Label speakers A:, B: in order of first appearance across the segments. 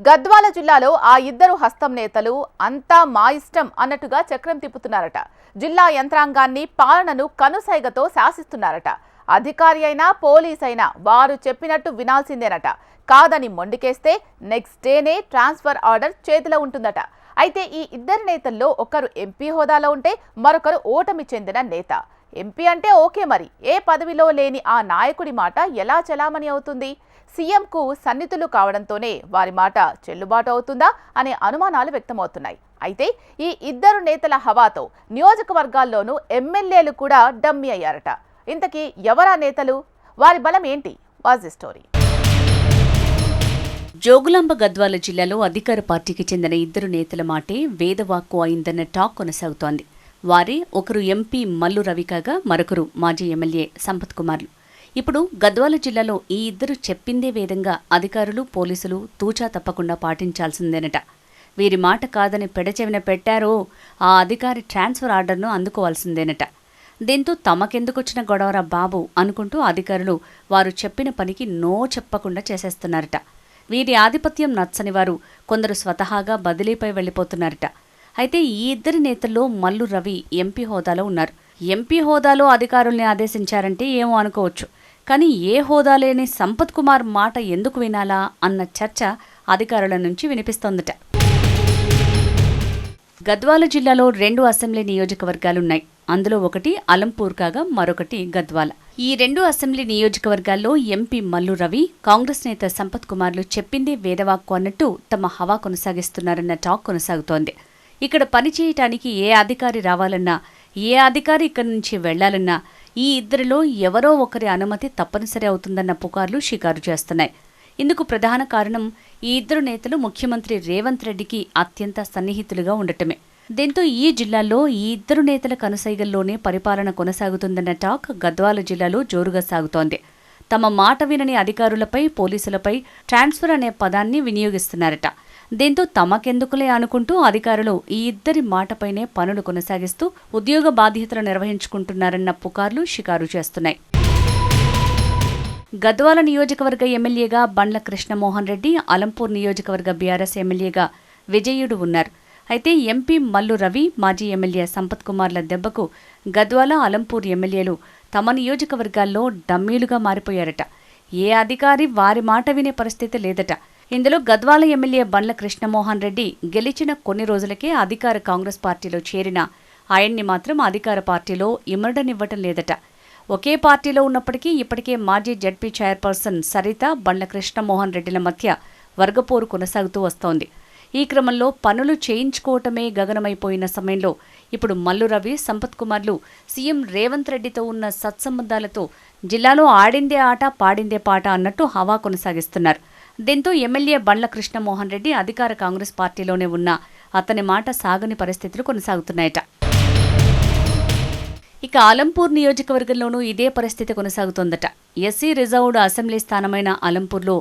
A: గద్వాల జిల్లాలో ఆ ఇద్దరు హస్తం నేతలు అంతా మా ఇష్టం అన్నట్టుగా చక్రం తిప్పుతున్నారట. జిల్లా యంత్రాంగాన్ని పాలనను కనుసైగతో శాసిస్తున్నారట. అధికారి అయినా పోలీస్ అయినా వారు చెప్పినట్టు వినాల్సిందేనట. కాదని మొండికేస్తే నెక్స్ట్ డేనే ట్రాన్స్ఫర్ ఆర్డర్ చేతిలో ఉంటుందట. అయితే ఈ ఇద్దరు నేతల్లో ఒకరు ఎంపీ హోదాలో ఉంటే మరొకరు ఓటమి చెందిన నేత. ఎంపీ అంటే ఓకే, మరి ఏ పదవిలో లేని ఆ నాయకుడి మాట ఎలా చెలామణి అవుతుంది? సీఎంకు సన్నిహితులు కావడంతోనే వారి మాట చెల్లుబాటు అవుతుందా అనే అనుమానాలు వ్యక్తమవుతున్నాయి. అయితే ఈ ఇద్దరు నేతల హవాతో నియోజకవర్గాల్లోనూ ఎమ్మెల్యేలు కూడా డమ్మీ అయ్యారట. ఇంతకీ ఎవరా నేతలు? వారి బలం ఏంటి? Was the story.
B: Jogulamba Gadwal జిల్లాలో అధికార పార్టీకి చెందిన ఇద్దరు నేతల మాటే వేదవాక్కు అయిందన్న టాక్ కొనసాగుతోంది. వారే ఒకరు ఎంపీ మల్లు రవి కాగా మరొకరు మాజీ ఎమ్మెల్యే సంపత్ కుమార్లు. ఇప్పుడు గద్వాల జిల్లాలో ఈ ఇద్దరు చెప్పిందే వేదంగా అధికారులు పోలీసులు తూచా తప్పకుండా పాటించాల్సిందేనట. వీరి మాట కాదని పెడచెవిన పెట్టారో ఆ అధికారి ట్రాన్స్ఫర్ ఆర్డర్ను అందుకోవాల్సిందేనట. దీంతో తమకెందుకొచ్చిన గొడవరా బాబు అనుకుంటూ అధికారులు వారు చెప్పిన పనికి నో చెప్పకుండా చేసేస్తున్నారట. వీరి ఆధిపత్యం నచ్చని వారు కొందరు స్వతహాగా బదిలీపై వెళ్లిపోతున్నారట. అయితే ఈ ఇద్దరి నేతల్లో మల్లు రవి ఎంపీ హోదాలో ఉన్నారు. ఎంపీ హోదాలో అధికారుల్ని ఆదేశించారంటే ఏమో అనుకోవచ్చు. కానీ ఏ హోదా లేని సంపత్ కుమార్ మాట ఎందుకు వినాలా అన్న చర్చ అధికారుల నుంచి వినిపిస్తోందట. గద్వాల జిల్లాలో 2 అసెంబ్లీ నియోజకవర్గాలున్నాయి. అందులో ఒకటి అలంపూర్ కాగా మరొకటి గద్వాల. ఈ 2 అసెంబ్లీ నియోజకవర్గాల్లో ఎంపీ మల్లు రవి, కాంగ్రెస్ నేత సంపత్ కుమార్లు చెప్పిందే వేదవాక్కు అన్నట్టు తమ హవా కొనసాగిస్తున్నారన్న టాక్ కొనసాగుతోంది. ఇక్కడ పనిచేయటానికి ఏ అధికారి రావాలన్నా, ఏ అధికారి ఇక్కడి నుంచి వెళ్లాలన్నా ఈ ఇద్దరిలో ఎవరో ఒకరి అనుమతి తప్పనిసరి అవుతుందన్న పుకార్లు షికారు చేస్తున్నాయి. ఇందుకు ప్రధాన కారణం ఈ ఇద్దరు నేతలు ముఖ్యమంత్రి రేవంత్ రెడ్డికి అత్యంత సన్నిహితులుగా ఉండటమే. దీంతో ఈ జిల్లాల్లో ఈ ఇద్దరు నేతల కనుసైగల్లోనే పరిపాలన కొనసాగుతుందన్న టాక్ గద్వాల జిల్లాలో జోరుగా సాగుతోంది. తమ మాట వినని అధికారులపై పోలీసులపై ట్రాన్స్ఫర్ అనే పదాన్ని వినియోగిస్తున్నారట. దీంతో తమకెందుకులే అనుకుంటూ అధికారులు ఈ ఇద్దరి మాటపైనే పనులు కొనసాగిస్తూ ఉద్యోగ బాధ్యతలు నిర్వహించుకుంటున్నారన్న పుకార్లు షికారు చేస్తున్నాయి. గద్వాల నియోజకవర్గ ఎమ్మెల్యేగా బండ్ల కృష్ణమోహన్ రెడ్డి, అలంపూర్ నియోజకవర్గ బీఆర్ఎస్ ఎమ్మెల్యేగా విజయుడు ఉన్నారు. అయితే ఎంపీ మల్లు రవి, మాజీ ఎమ్మెల్యే సంపత్ కుమార్ల దెబ్బకు గద్వాల, అలంపూర్ ఎమ్మెల్యేలు తమ నియోజకవర్గాల్లో డమ్మీలుగా మారిపోయారట. ఏ అధికారి వారి మాట వినే పరిస్థితి లేదట. ఇందులో గద్వాల ఎమ్మెల్యే బండ్ల కృష్ణమోహన్ రెడ్డి గెలిచిన కొన్ని రోజులకే అధికార కాంగ్రెస్ పార్టీలో చేరిన ఆయన్ని మాత్రం అధికార పార్టీలో ఇమడనివ్వటం లేదట. ఒకే పార్టీలో ఉన్నప్పటికీ ఇప్పటికే మాజీ జడ్పీ చైర్పర్సన్ సరిత, బండ్ల కృష్ణమోహన్ రెడ్డిల మధ్య వర్గపోరు కొనసాగుతూ వస్తోంది. ఈ క్రమంలో పనులు చేయించుకోవటమే గగనమైపోయిన సమయంలో ఇప్పుడు మల్లు రవి, సంపత్ కుమార్లు సీఎం రేవంత్ రెడ్డితో ఉన్న సత్సంబంధాలతో జిల్లాలో ఆడిందే ఆట పాడిందే పాట అన్నట్టు హవా కొనసాగిస్తున్నారు. దీంతో ఎమ్మెల్యే బండ్ల కృష్ణమోహన్ రెడ్డి అధికార కాంగ్రెస్ పార్టీలోనే ఉన్న అతని మాట సాగని పరిస్థితులు కొనసాగుతున్నాయట. ఇక అలంపూర్ నియోజకవర్గంలోనూ ఇదే పరిస్థితి కొనసాగుతోందట. ఎస్సీ రిజర్వ్డ్ అసెంబ్లీ స్థానమైన అలంపూర్లో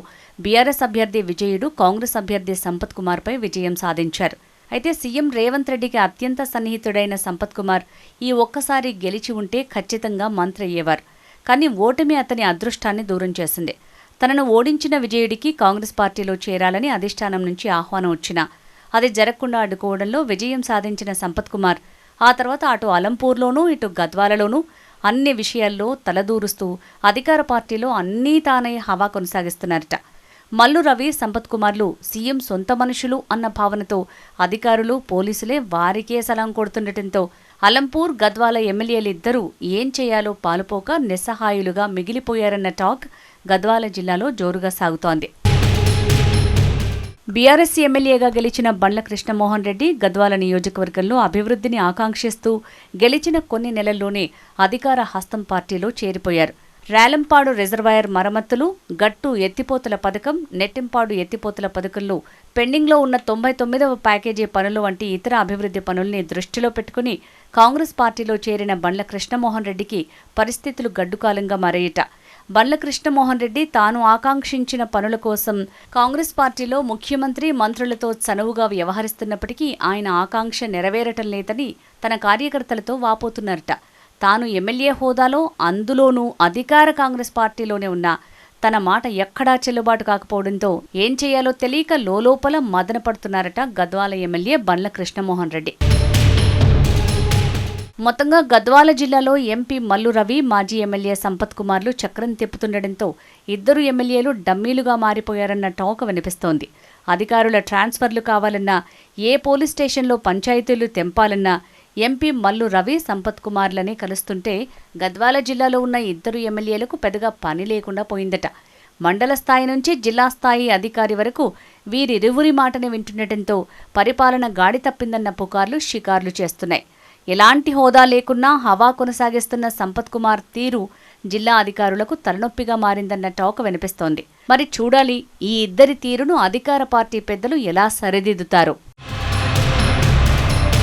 B: బీఆర్ఎస్ అభ్యర్థి విజయుడు కాంగ్రెస్ అభ్యర్థి సంపత్ కుమార్పై విజయం సాధించారు. అయితే సీఎం రేవంత్ రెడ్డికి అత్యంత సన్నిహితుడైన సంపత్ కుమార్ ఈ ఒక్కసారి గెలిచి ఉంటే ఖచ్చితంగా మంత్రి అయ్యేవారు. కానీ ఓటమి అతని అదృష్టాన్ని దూరం చేసింది. తనను ఓడించిన విజయుడికి కాంగ్రెస్ పార్టీలో చేరాలని అధిష్టానం నుంచి ఆహ్వానం వచ్చినా అది జరగకుండా అడ్డుకోవడంలో విజయం సాధించిన సంపత్ కుమార్ ఆ తర్వాత అటు అలంపూర్లోనూ ఇటు గద్వాలలోనూ అన్ని విషయాల్లో తలదూరుస్తూ అధికార పార్టీలో అన్నీ తానే హవా కొనసాగిస్తున్నారట. మల్లు రవి, సంపత్ కుమార్లు సీఎం సొంత మనుషులు అన్న భావనతో అధికారులు పోలీసులే వారికే సలాం కొడుతుండటంతో అలంపూర్, గద్వాల ఎమ్మెల్యేలిద్దరూ ఏం చేయాలో పాలుపోక నిస్సహాయులుగా మిగిలిపోయారన్న టాక్ గద్వాల జిల్లాలో జోరుగా సాగుతోంది. బీఆర్ఎస్ ఎమ్మెల్యేగా గెలిచిన బండ్ల కృష్ణమోహన్ రెడ్డి గద్వాల నియోజకవర్గంలో అభివృద్ధిని ఆకాంక్షిస్తూ గెలిచిన కొన్ని నెలల్లోనే అధికార హస్తం పార్టీలో చేరిపోయారు. రేలంపాడు రిజర్వాయర్ మరమ్మతులు, గట్టు ఎత్తిపోతల పథకం, నెట్టింపాడు ఎత్తిపోతల పథకంలో పెండింగ్లో ఉన్న 99వ ప్యాకేజీ పనులు వంటి ఇతర అభివృద్ధి పనుల్ని దృష్టిలో పెట్టుకుని కాంగ్రెస్ పార్టీలో చేరిన బండ్ల కృష్ణమోహన్ రెడ్డికి పరిస్థితులు గడ్డుకాలంగా మారాయట. బండ్ల కృష్ణమోహన్ రెడ్డి తాను ఆకాంక్షించిన పనుల కోసం కాంగ్రెస్ పార్టీలో ముఖ్యమంత్రి, మంత్రులతో చనువుగా వ్యవహరిస్తున్నప్పటికీ ఆయన ఆకాంక్ష నెరవేరటం లేదని తన కార్యకర్తలతో వాపోతున్నారట. తాను ఎమ్మెల్యే హోదాలో, అందులోనూ అధికార కాంగ్రెస్ పార్టీలోనే ఉన్న తన మాట ఎక్కడా చెల్లుబాటు కాకపోవడంతో ఏం చేయాలో తెలియక లోలోపల మదన పడుతున్నారట గద్వాల ఎమ్మెల్యే బండ్ల కృష్ణమోహన్ రెడ్డి. మొత్తంగా గద్వాల జిల్లాలో ఎంపీ మల్లు రవి, మాజీ ఎమ్మెల్యే సంపత్ కుమార్లు చక్రం తిప్పుతుండటంతో ఇద్దరు ఎమ్మెల్యేలు డమ్మీలుగా మారిపోయారన్న టాక్ వినిపిస్తోంది. అధికారుల ట్రాన్స్ఫర్లు కావాలన్నా, ఏ పోలీస్ స్టేషన్లో పంచాయతీలు తెంపాలన్నా ఎంపీ మల్లు రవి, సంపత్ కుమార్లనే కలుస్తుంటే గద్వాల జిల్లాలో ఉన్న ఇద్దరు ఎమ్మెల్యేలకు పెద్దగా పని లేకుండా పోయిందట. మండల స్థాయి నుంచి జిల్లా స్థాయి అధికారి వరకు వీరిరువురి మాటనే వింటుండటంతో పరిపాలన గాడి తప్పిందన్న పుకార్లు షికార్లు చేస్తున్నాయి. ఎలాంటి హోదా లేకున్నా హవా కొనసాగిస్తున్న సంపత్ కుమార్ తీరు జిల్లా అధికారులకు తలనొప్పిగా మారిందన్న టాక్ వినిపిస్తోంది. మరి చూడాలి ఈ ఇద్దరి తీరును అధికార పార్టీ పెద్దలు ఎలా సరిదిద్దుతారో.